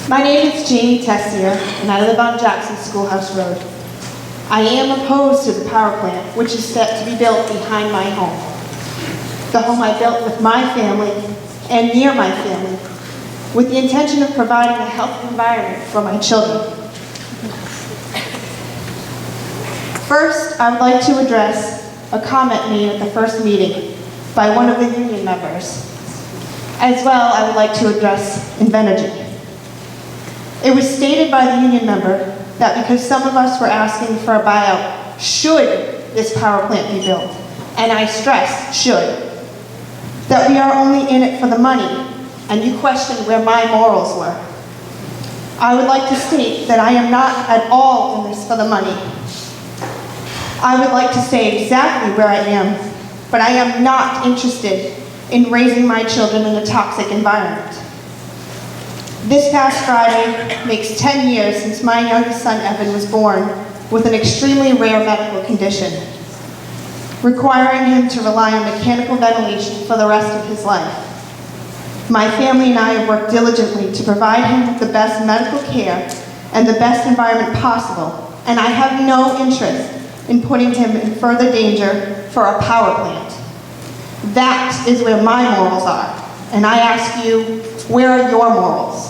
My name is Tessier, and I live on Jackson Schoolhouse Road. I am opposed to the power plant, which is set to be built behind my home. The home I built with my family and near my family, with the intention of providing a healthy environment for my children. First, I would like to address a comment made at the first meeting by one of the union members. As well, I would like to address Invenergy. It was stated by the union member that because some of us were asking for a buyout, should this power plant be built, and I stress should, that we are only in it for the money, and you questioned where my morals were. I would like to state that I am not at all in this for the money. I would like to say exactly where I am, but I am not interested in raising my children in a toxic environment. This past Friday makes 10 years since my youngest son, Evan, was born with an extremely rare medical condition, requiring him to rely on mechanical ventilation for the rest of his life. My family and I have worked diligently to provide him with the best medical care and the best environment possible, and I have no interest in putting him in further danger for a power plant. That is where my morals are, and I ask you, where are your morals?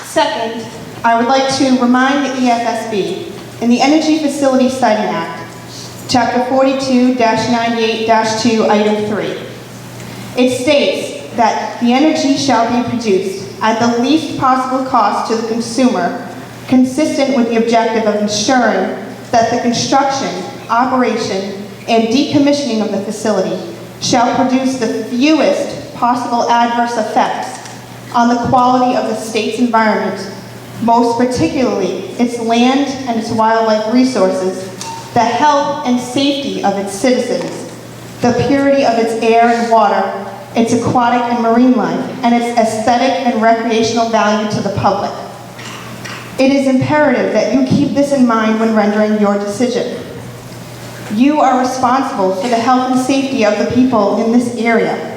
Second, I would like to remind the EFSB in the Energy Facility Citing Act, Chapter 42-98-2, Item 3. It states that the energy shall be produced at the least possible cost to the consumer, consistent with the objective of ensuring that the construction, operation, and decommissioning of the facility shall produce the fewest possible adverse effects on the quality of the state's environment, most particularly its land and its wildlife resources, the health and safety of its citizens, the purity of its air and water, its aquatic and marine life, and its aesthetic and recreational value to the public. It is imperative that you keep this in mind when rendering your decision. You are responsible for the health and safety of the people in this area.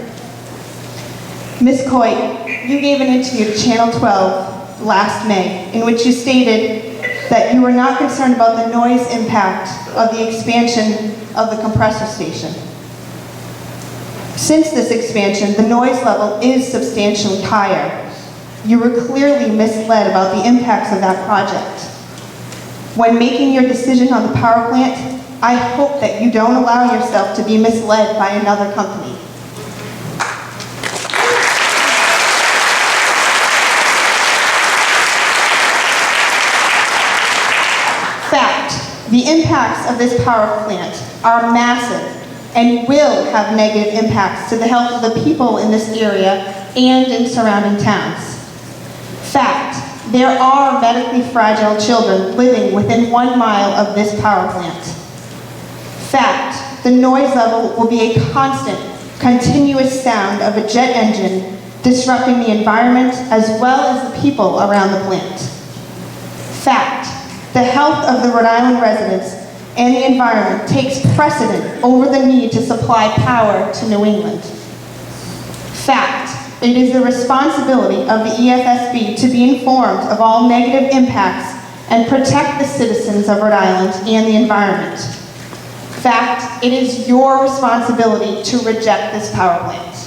Miss Koy, you gave an interview to Channel 12 last May in which you stated that you were not concerned about the noise impact of the expansion of the compressor station. Since this expansion, the noise level is substantially higher. You were clearly misled about the impacts of that project. When making your decision on the power plant, I hope that you don't allow yourself to be misled by another company. Fact, the impacts of this power plant are massive and will have negative impacts to the health of the people in this area and in surrounding towns. Fact, there are medically fragile children living within 1 mile of this power plant. Fact, the noise level will be a constant, continuous sound of a jet engine disrupting the environment as well as the people around the plant. Fact, the health of the Rhode Island residents and the environment takes precedent over the need to supply power to New England. Fact, it is the responsibility of the EFSB to be informed of all negative impacts and protect the citizens of Rhode Island and the environment. Fact, it is your responsibility to reject this power plant.